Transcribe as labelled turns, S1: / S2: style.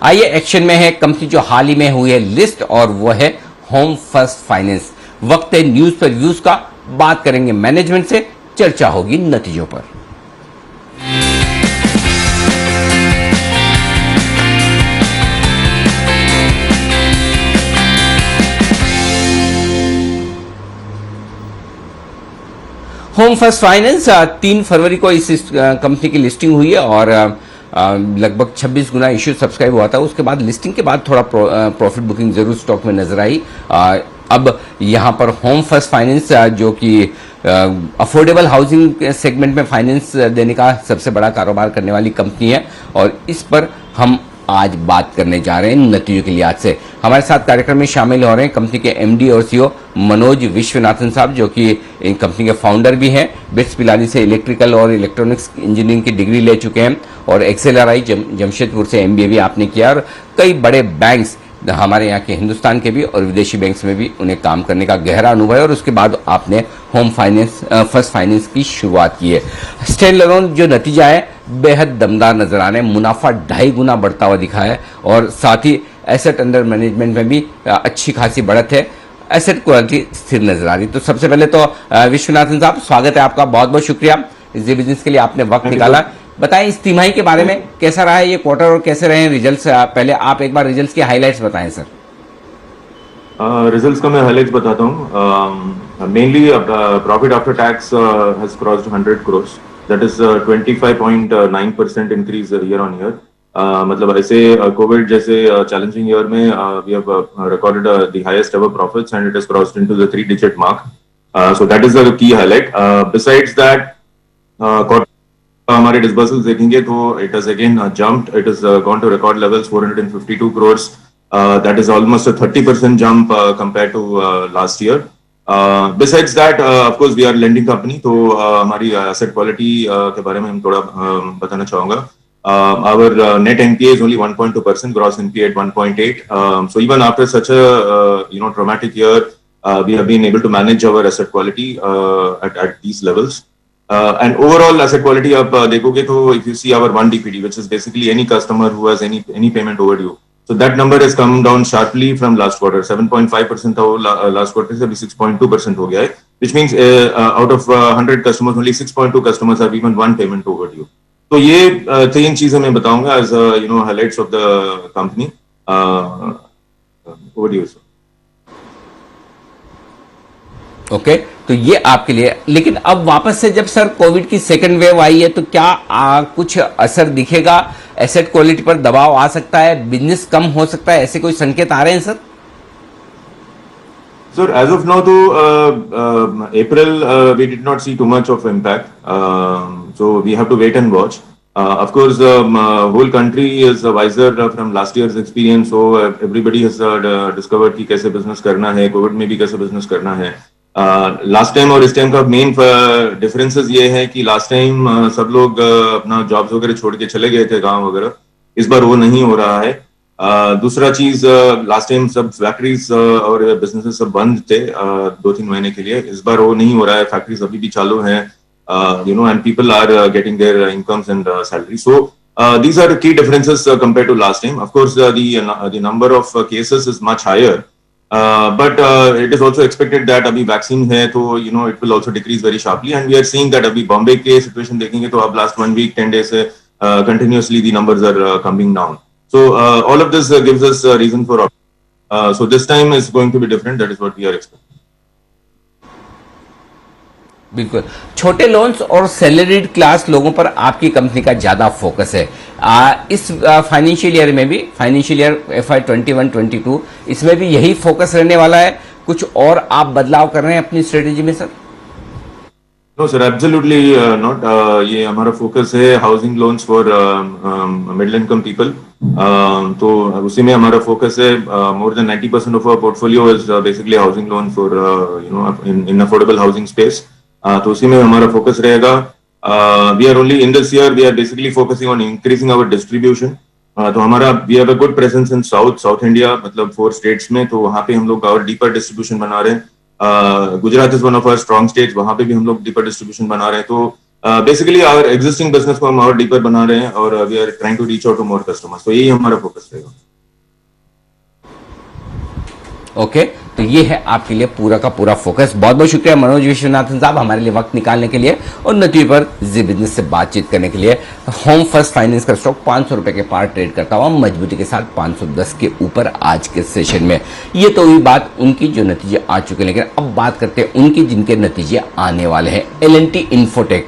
S1: आइए एक्शन में है कंपनी जो हाल ही में हुई है लिस्ट, और वो है होम फर्स्ट फाइनेंस। वक्त है न्यूज पर व्यूज का, बात करेंगे मैनेजमेंट से, चर्चा होगी नतीजों पर। होम फर्स्ट फाइनेंस 3 फरवरी को इस कंपनी की लिस्टिंग हुई है और लगभग 26 गुना इश्यू सब्सक्राइब हुआ था। उसके बाद लिस्टिंग के बाद थोड़ा प्रॉफिट बुकिंग जरूर स्टॉक में नजर आई। अब यहाँ पर होम फर्स्ट फाइनेंस जो कि अफोर्डेबल हाउसिंग सेगमेंट में फाइनेंस देने का सबसे बड़ा कारोबार करने वाली कंपनी है, और इस पर हम आज बात करने जा रहे हैं नतीजों के लिहाज से। हमारे साथ कार्यक्रम में शामिल हो रहे हैं कंपनी के एमडी और सीईओ मनोज विश्वनाथन साहब, जो कि इन कंपनी के फाउंडर भी हैं। बिट्स पिलानी से इलेक्ट्रिकल और इलेक्ट्रॉनिक्स इंजीनियरिंग की डिग्री ले चुके हैं, और एक्सेलआरआई जमशेदपुर से एमबीए भी आपने किया, और कई बड़े बैंक्स हमारे यहाँ के हिंदुस्तान के भी और विदेशी बैंक्स में भी उन्हें काम करने का गहरा अनुभव है, और उसके बाद आपने होम फाइनेंस फर्स्ट फाइनेंस की शुरुआत की है। स्टैंड अलोन जो नतीजा है बेहद दमदार नजर आ रहे हैं, मुनाफा 2.5 गुना बढ़ता हुआ दिखा है, और साथ ही एसेट अंडर मैनेजमेंट में भी अच्छी खासी बढ़त है, एसेट क्वालिटी स्थिर नजर आ रही। तो सबसे पहले तो विश्वनाथन साहब, स्वागत है आपका, बहुत बहुत शुक्रिया इस बिजनेस के लिए आपने वक्त निकाला। बताएं इस तिमाही के बारे में, कैसा रहा है ये क्वार्टर और कैसे रहे रिजल्ट्स। पहले आप एक बार रिजल्ट्स के हाइलाइट्स बताएं सर।
S2: रिजल्ट्स का मैं हाइलाइट्स बताता हूँ। Mainly profit after tax has crossed 100 crores, that is 25.9% increase year on year. मतलब ऐसे कोविड जैसे चैलेंजिंग ईयर में we have recorded the highest ever profits and it has crossed into the 3-digit mark, so that is the key highlight. Besides that हमारे disbursals देखेंगे तो it has again jumped, it has gone to record levels 452 crores, that is almost a 30% jump compare to last year. Besides that of course we are lending company, तो हमारी asset quality के बारे में हम थोड़ा बताना चाहूंगा। Our net NPA is only 1.2%, gross NPA at 1.8. So even after such a traumatic year, we have been able to manage our asset quality at these levels. And overall asset quality, आप देखोगे तो if you see our 1 DPD, which is basically any customer who has any payment overdue, so that number has come down sharply from last quarter. 7.5% था वो last quarter से अभी 6.2% हो गया है, which means out of 100 customers, only 6.2 customers have even one payment overdue. तो ये 3 चीजें मैं बताऊंगा as highlights of the company. Over to you, sir.
S1: Okay, तो ये आपके लिए। लेकिन अब वापस से जब सर कोविड की सेकंड वेव आई है, तो क्या कुछ असर दिखेगा, एसेट क्वालिटी पर दबाव आ सकता है, बिजनेस कम हो सकता है, ऐसे कोई संकेत आ रहे हैं sir?
S2: Sir, as of now, to April, we did not see too much of impact. So we have to wait and watch. Of course, whole country is wiser from last year's experience. So everybody has discovered कि कैसे business करना है, Covid में भी कैसे business करना है। Last time और इस टाइम का मेन डिफरेंसेस ये है कि लास्ट टाइम सब लोग अपना जॉब्स वगैरह छोड़ के चले गए थे गांव वगैरह, इस बार वो नहीं हो रहा है। दूसरा चीज, लास्ट टाइम सब फैक्ट्रीज और बिजनेसेस सब बंद थे 2-3 महीने के लिए, इस बार वो नहीं हो रहा है, फैक्ट्रीज अभी भी चालू हैं, and people are getting their incomes and salary. So these are the key differences compared to last time. Of course, the number of cases is much higher, but it is also expected that अभी vaccine है तो it will also decrease very sharply, and we are seeing that अभी Bombay के situation देखेंगे तो अब last 1 week 10 days से continuously the numbers are coming down. So all of this gives us a reason for so this time is going to be different. That is what we are expecting.
S1: बिल्कुल, छोटे loans और salaried class लोगों पर आपकी company का ज्यादा focus है। इस फाइनेंशियल ईयर में भी, फाइनेंशियल ईयर FY 21-22, इसमें भी यही फोकस रहने वाला है, कुछ और आप बदलाव कर रहे हैं अपनी स्ट्रेटेजी में sir?
S2: No sir, absolutely not. ये हमारा फोकस है housing loans for middle income people, तो उसी में हमारा फोकस है। More than 90% of our portfolio is basically housing loan for in affordable housing space, तो उसी में हमारा फोकस रहेगा। We are only in this year we are basically focusing on increasing our distribution, तो हमारा we have a good presence in South India, मतलब 4 states में, तो वहाँ पे हम लोग और डीपर डिस्ट्रीब्यूशन बना रहे हैं। Gujarat is one of our strong states, वहाँ पे भी हम लोग डीपर डिस्ट्रीब्यूशन बना रहे हैं। तो बेसिकली आवर एग्जिस्टिंग बिजनेस को हम और डीपर बना रहे हैं और we are trying to reach out to more customers, तो यही हमारा फोकस रहेगा।
S1: ओके, तो ये है आपके लिए पूरा का पूरा फोकस। बहुत बहुत शुक्रिया मनोज विश्वनाथन साहब हमारे लिए वक्त निकालने के लिए और नतीजे पर जी बिजनेस से बातचीत करने के लिए। होम फर्स्ट फाइनेंस का स्टॉक 500 रुपए के पार ट्रेड करता हुआ मजबूती के साथ 510 के ऊपर आज के सेशन में। ये तो हुई बात उनकी जो नतीजे आ चुके हैं, लेकिन अब बात करते हैं उनकी जिनके नतीजे आने वाले हैं। L&T infotech